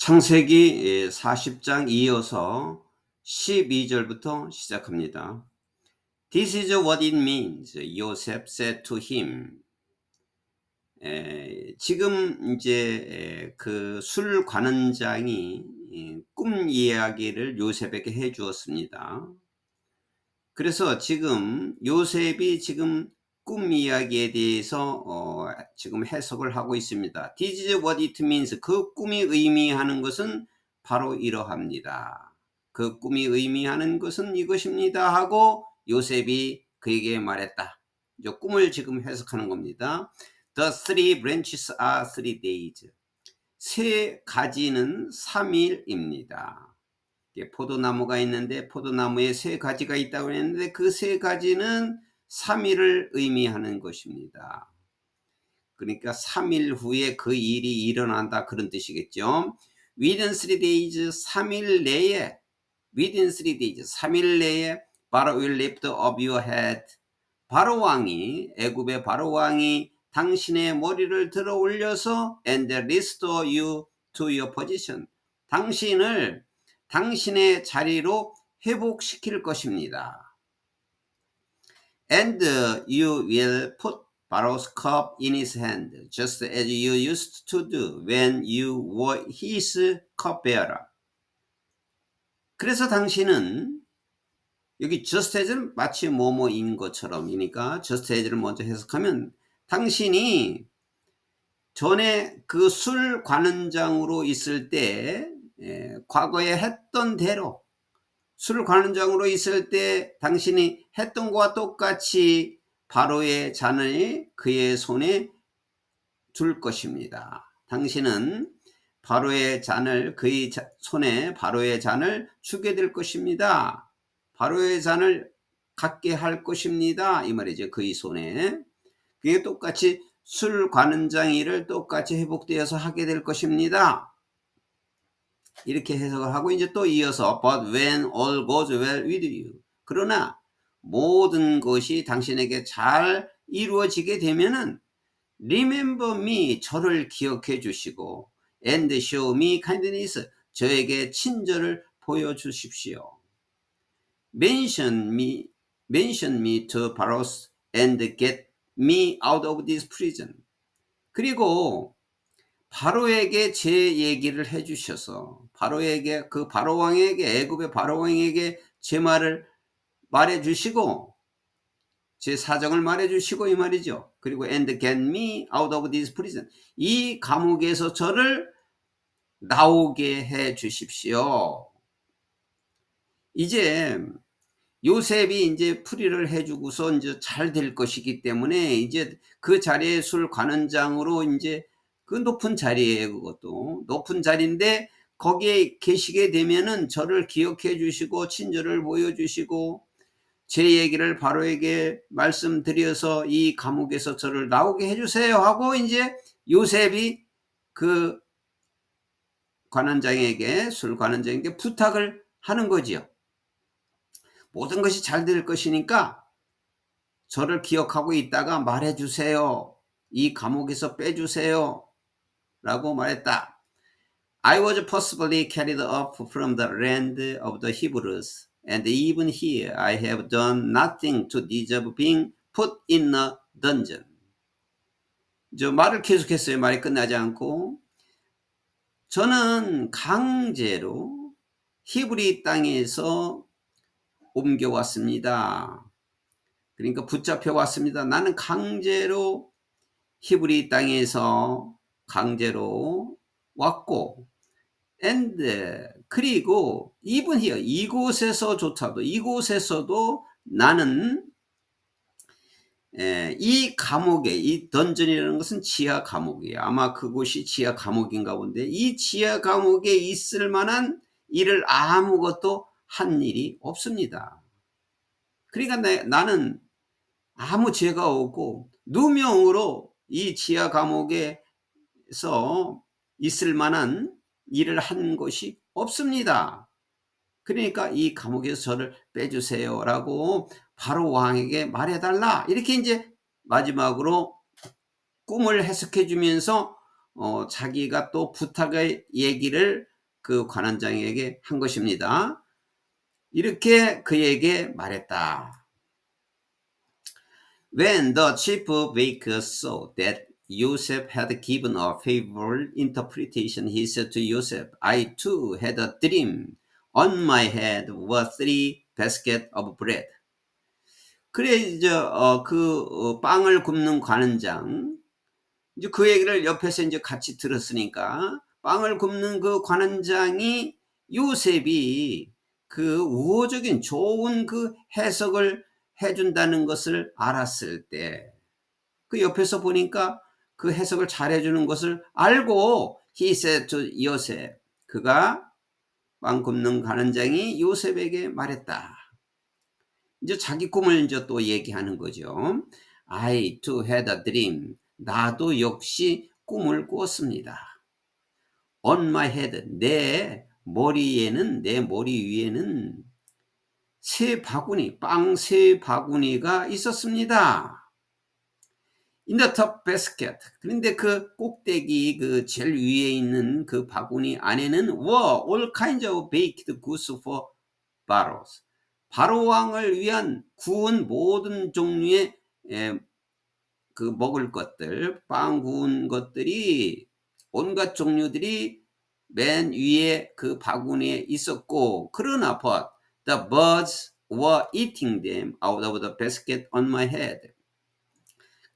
창세기 40장 이어서 12절부터 시작합니다. This is what it means. Joseph said to him. 지금 이제 그 술 관원장이 꿈 이야기를 요셉에게 해 주었습니다. 그래서 지금 요셉이 지금 꿈 이야기에 대해서 지금 해석을 하고 있습니다. This is what it means. 그 꿈이 의미하는 것은 바로 이러합니다. 그 꿈이 의미하는 것은 이것입니다 하고 요셉이 그에게 말했다. 이 꿈을 지금 해석하는 겁니다. The three branches are 3 days. 세 가지는 3일입니다. 포도나무가 있는데 포도나무에 세 가지가 있다고 했는데 그 세 가지는 3일을 의미하는 것입니다. 그러니까 3일 후에 그 일이 일어난다 그런 뜻이겠죠. Within 3 days 3일 내에 Within 3 days 3일 내에 바로 will lift up your head. 바로 왕이 애굽의 바로 왕이 당신의 머리를 들어 올려서 and restore you to your position. 당신을 당신의 자리로 회복시킬 것입니다. And you will put Pharaoh's cup in his hand, just as you used to do when you were his cupbearer. 그래서 당신은 여기 just as는 마치 뭐뭐인 것처럼이니까 just as를 먼저 해석하면 당신이 전에 그 술 관원장으로 있을 때 과거에 했던 대로 술 관원장으로 있을 때 당신이 했던 것과 똑같이 바로의 잔을 그의 손에 줄 것입니다. 당신은 바로의 잔을 그의 손에 바로의 잔을 주게 될 것입니다. 바로의 잔을 갖게 할 것입니다. 이 말이죠. 그의 손에. 그게 똑같이 술 관원장 일을 똑같이 회복되어서 하게 될 것입니다. 이렇게 해석을 하고 이제 또 이어서 But when all goes well with you. 그러나 모든 것이 당신에게 잘 이루어지게 되면은 Remember me. 저를 기억해 주시고 And show me kindness. 저에게 친절을 보여주십시오. Mention me to Pharaoh and get me out of this prison. 그리고 바로에게 제 얘기를 해 주셔서 바로에게 그 바로 왕에게 애굽의 바로 왕에게 제 말을 말해 주시고 제 사정을 말해 주시고 이 말이죠. 그리고 and get me out of this prison. 이 감옥에서 저를 나오게 해 주십시오. 이제 요셉이 이제 풀이를 해주고서 이제 잘 될 것이기 때문에 이제 그 자리에 술 관원장으로 이제 그 높은 자리예요. 그것도 높은 자리인데 거기에 계시게 되면은 저를 기억해 주시고 친절을 보여주시고 제 얘기를 바로에게 말씀드려서 이 감옥에서 저를 나오게 해주세요 하고 이제 요셉이 그 관원장에게 술 관원장에게 부탁을 하는 거지요. 모든 것이 잘 될 것이니까 저를 기억하고 있다가 말해주세요. 이 감옥에서 빼주세요. 라고 말했다. I was possibly carried up from the land of the Hebrews, and even here I have done nothing to deserve being put in a dungeon. 저 말을 계속했어요. 말이 끝나지 않고. 저는 강제로 히브리 땅에서 옮겨왔습니다. 그러니까 붙잡혀 왔습니다. 나는 강제로 히브리 땅에서 강제로 왔고 and 그리고 even here 이곳에서조차도 이곳에서도 나는 이 감옥에 이 던전이라는 것은 지하 감옥이에요. 아마 그곳이 지하 감옥인가 본데 이 지하 감옥에 있을 만한 일을 아무것도 한 일이 없습니다. 그러니까 나는 아무 죄가 없고 누명으로 이 지하 감옥에서 있을 만한 일을 한 것이 없습니다. 그러니까 이 감옥에서 저를 빼주세요 라고 바로 왕에게 말해달라. 이렇게 이제 마지막으로 꿈을 해석해 주면서 자기가 또 부탁의 얘기를 그 관원장에게 한 것입니다. 이렇게 그에게 말했다. When the chief baker saw that Joseph had given a favorable interpretation, he said to Joseph, I too had a dream. On my head were 3 baskets of bread. 그래 이제 빵을 굽는 관원장, 이제 그 얘기를 옆에서 이제 같이 들었으니까 빵을 굽는 그 관원장이 요셉이 그 우호적인 좋은 그 해석을 해준다는 것을 알았을 때, 그 옆에서 보니까 그 해석을 잘 해주는 것을 알고 he said to 요셉, 그가 빵 굽는 관원장이 요셉에게 말했다. 이제 자기 꿈을 이제 또 얘기하는 거죠. I too had a dream. 나도 역시 꿈을 꾸었습니다. On my head, 내 머리에는, 내 머리 위에는 빵 세 바구니가 있었습니다. In the top basket. 그런데 그 꼭대기 그 제일 위에 있는 그 바구니 안에는 were all kinds of baked goods for Pharaoh. 바로 왕을 위한 구운 모든 종류의 그 먹을 것들, 빵 구운 것들이 온갖 종류들이 맨 위에 그 바구니에 있었고, 그러나 but the birds were eating them out of the basket on my head.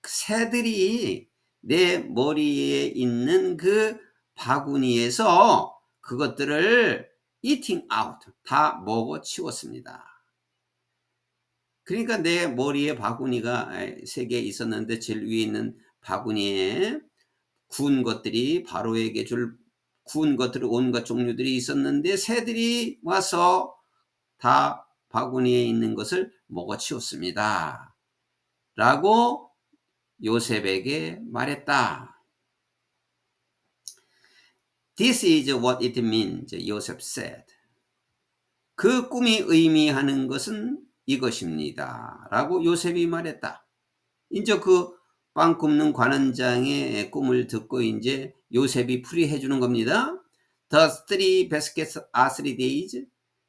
새들이 내 머리에 있는 그 바구니에서 그것들을 eating out, 다 먹어 치웠습니다. 그러니까 내 머리에 바구니가 3개 있었는데 제일 위에 있는 바구니에 구운 것들이, 바로에게 줄 구운 것들이 온갖 종류들이 있었는데 새들이 와서 다 바구니에 있는 것을 먹어 치웠습니다. 라고 요셉에게 말했다. This is what it means, 요셉 said. 그 꿈이 의미하는 것은 이것입니다. 라고 요셉이 말했다. 이제 그 빵 굽는 관원장의 꿈을 듣고 이제 요셉이 풀이해 주는 겁니다. The 3 baskets are 3 days.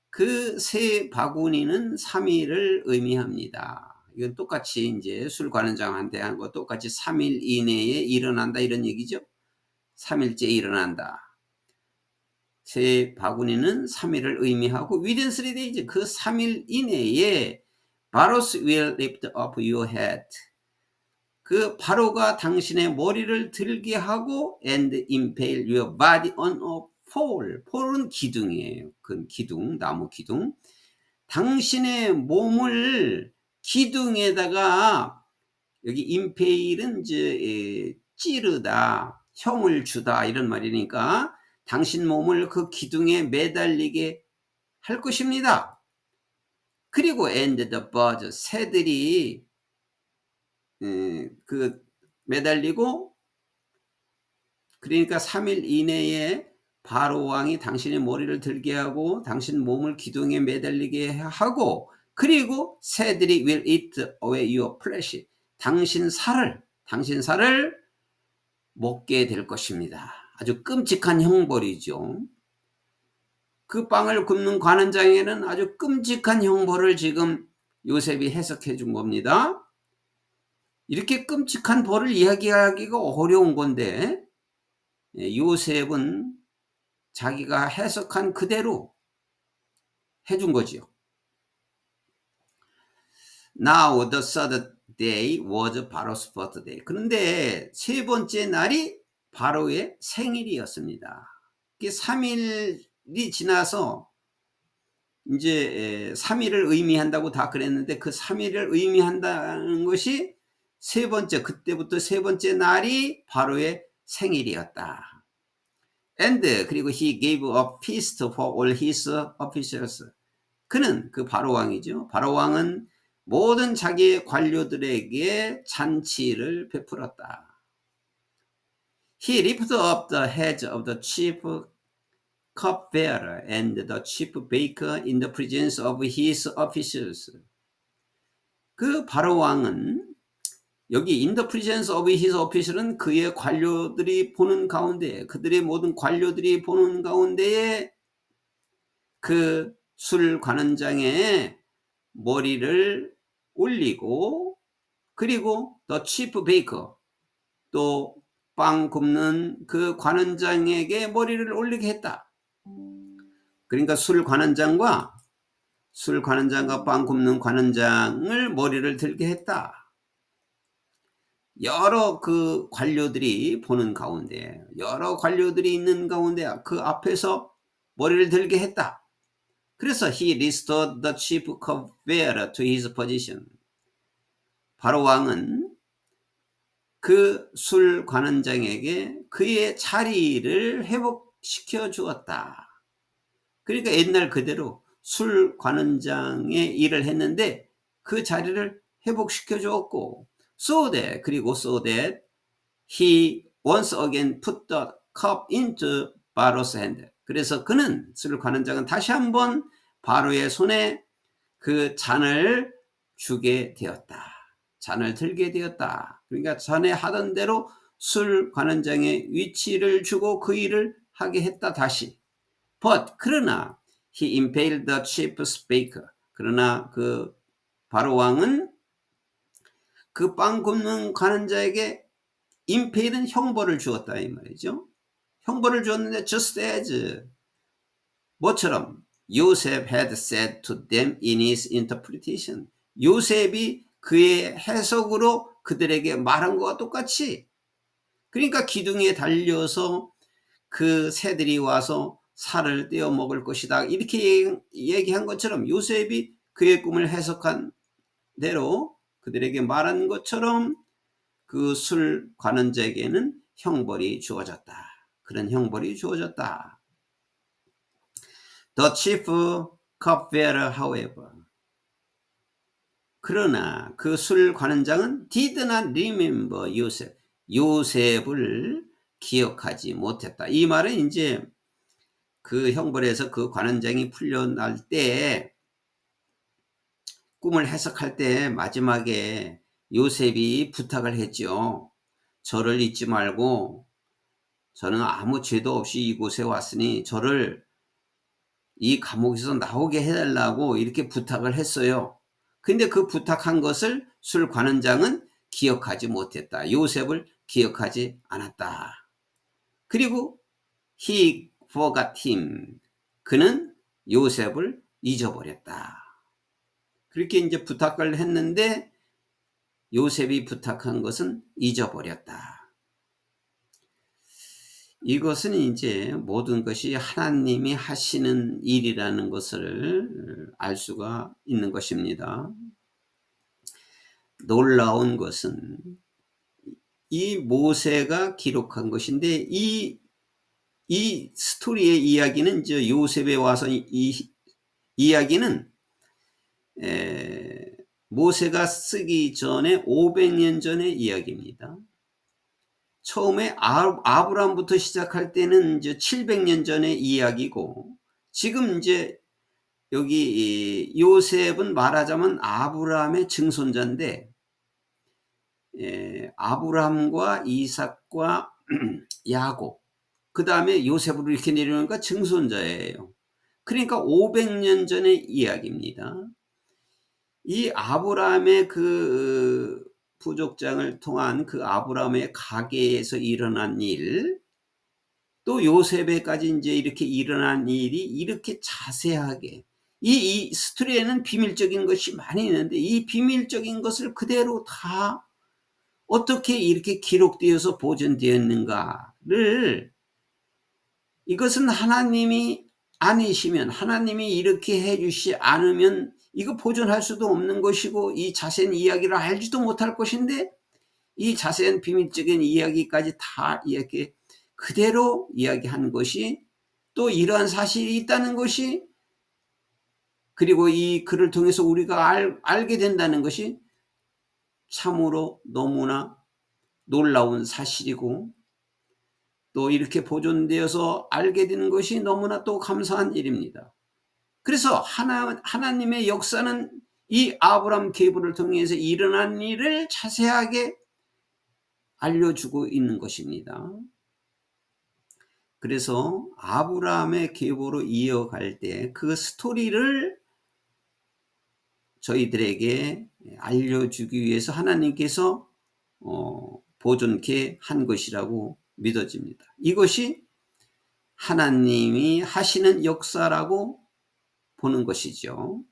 그 세 바구니는 3일을 의미합니다. 이건 똑같이 이제 술 관원장한테 한 거 똑같이 3일 이내에 일어난다 이런 얘기죠. 3일째 일어난다. 세 바구니는 3일을 의미하고 within 3 days, 그 3일 이내에 Pharaoh will lift up your head. 그 바로가 당신의 머리를 들게 하고 and impale your body on a pole. pole은 기둥이에요. 그 기둥, 나무 기둥. 당신의 몸을 기둥에다가, 여기 impale은 이제 찌르다, 형을 주다 이런 말이니까 당신 몸을 그 기둥에 매달리게 할 것입니다. 그리고 and the birds, 새들이 그 매달리고, 그러니까 3일 이내에 바로 왕이 당신의 머리를 들게 하고 당신 몸을 기둥에 매달리게 하고, 그리고 새들이 will eat away your flesh. 당신 살을 먹게 될 것입니다. 아주 끔찍한 형벌이죠. 그 빵을 굽는 관원장에는 아주 끔찍한 형벌을 지금 요셉이 해석해 준 겁니다. 이렇게 끔찍한 벌을 이야기하기가 어려운 건데 요셉은 자기가 해석한 그대로 해준 거지요. Now the third day was Pharaoh's birthday. 그런데 세 번째 날이 바로의 생일이었습니다. 3일이 지나서 이제 3일을 의미한다고 다 그랬는데 그 3일을 의미한다는 것이 세 번째, 그때부터 세 번째 날이 바로의 생일이었다. And 그리고 he gave a feast for all his officials. 그는, 그 바로 왕이죠. 바로 왕은 모든 자기의 관료들에게 잔치를 베풀었다. He lifted up the heads of the chief cupbearer and the chief baker in the presence of his officials. 그 바로 왕은 여기 in the presence of his official은 그의 관료들이 보는 가운데, 그들의 모든 관료들이 보는 가운데에 그 술 관원장의 머리를 올리고, 그리고 the chief baker, 또 빵 굽는 그 관원장에게 머리를 올리게 했다. 그러니까 술 관원장과 빵 굽는 관원장을 머리를 들게 했다. 여러 그 관료들이 보는 가운데, 여러 관료들이 있는 가운데 그 앞에서 머리를 들게 했다. 그래서 he restored the chief cupbearer to his position. 바로 왕은 그 술 관원장에게 그의 자리를 회복시켜 주었다. 그러니까 옛날 그대로 술 관원장의 일을 했는데 그 자리를 회복시켜 주었고, 그리고 so that he once again put the cup into 바로스 hand. 그래서 그는, 술 관원장은 다시 한번 바로의 손에 그 잔을 주게 되었다. 잔을 들게 되었다. 그러니까 전에 하던 대로 술 관원장의 위치를 주고 그 일을 하게 했다 다시. 그러나 he impaled the chief baker. 그러나 그 바로 왕은 그 빵 굽는 관원자에게 임페일은 형벌을 주었다 이 말이죠. 형벌을 주었는데 just as 뭐처럼 요셉 had said to them in his interpretation. 요셉이 그의 해석으로 그들에게 말한 것과 똑같이, 그러니까 기둥에 달려서 그 새들이 와서 살을 떼어 먹을 것이다 이렇게 얘기한 것처럼 요셉이 그의 꿈을 해석한 대로 그들에게 말한 것처럼 그 술 관원자에게는 형벌이 주어졌다. 그런 형벌이 주어졌다. The chief cupbearer, however, 그러나 그 술 관원장은 did not remember 요셉을 기억하지 못했다. 이 말은 이제 그 형벌에서 그 관원장이 풀려날 때 꿈을 해석할 때 마지막에 요셉이 부탁을 했죠. 저를 잊지 말고 저는 아무 죄도 없이 이곳에 왔으니 저를 이 감옥에서 나오게 해달라고 이렇게 부탁을 했어요. 근데 그 부탁한 것을 술 관원장은 기억하지 못했다. 요셉을 기억하지 않았다. 그리고 he forgot him. 그는 요셉을 잊어버렸다. 그렇게 이제 부탁을 했는데 요셉이 부탁한 것은 잊어버렸다. 이것은 이제 모든 것이 하나님이 하시는 일이라는 것을 알 수가 있는 것입니다. 놀라운 것은 이 모세가 기록한 것인데 이 스토리의 이야기는 이제 요셉에 와서 이 이야기는 모세가 쓰기 전에 500년 전의 이야기입니다. 처음에 아브라함부터 시작할 때는 이제 700년 전의 이야기고, 지금 이제 여기 요셉은 말하자면 아브라함의 증손자인데, 아브라함과 이삭과 야곱, 그 다음에 요셉으로 이렇게 내려오니까 증손자예요. 그러니까 500년 전의 이야기입니다. 이 아브라함의 그 부족장을 통한 그 아브라함의 가계에서 일어난 일, 또 요셉에까지 이제 이렇게 일어난 일이 이렇게 자세하게, 이 스토리에는 비밀적인 것이 많이 있는데 이 비밀적인 것을 그대로 다 어떻게 이렇게 기록되어서 보존되었는가를, 이것은 하나님이 아니시면, 하나님이 이렇게 해주시 않으면 이거 보존할 수도 없는 것이고 이 자세한 이야기를 알지도 못할 것인데 이 자세한 비밀적인 이야기까지 다 이렇게 그대로 이야기한 것이, 또 이러한 사실이 있다는 것이, 그리고 이 글을 통해서 우리가 알게 된다는 것이 참으로 너무나 놀라운 사실이고, 또 이렇게 보존되어서 알게 되는 것이 너무나 또 감사한 일입니다. 그래서 하나님의 역사는 이 아브라함 계보를 통해서 일어난 일을 자세하게 알려주고 있는 것입니다. 그래서 아브라함의 계보로 이어갈 때 그 스토리를 저희들에게 알려주기 위해서 하나님께서 보존케 한 것이라고 믿어집니다. 이것이 하나님이 하시는 역사라고 보는 것이죠.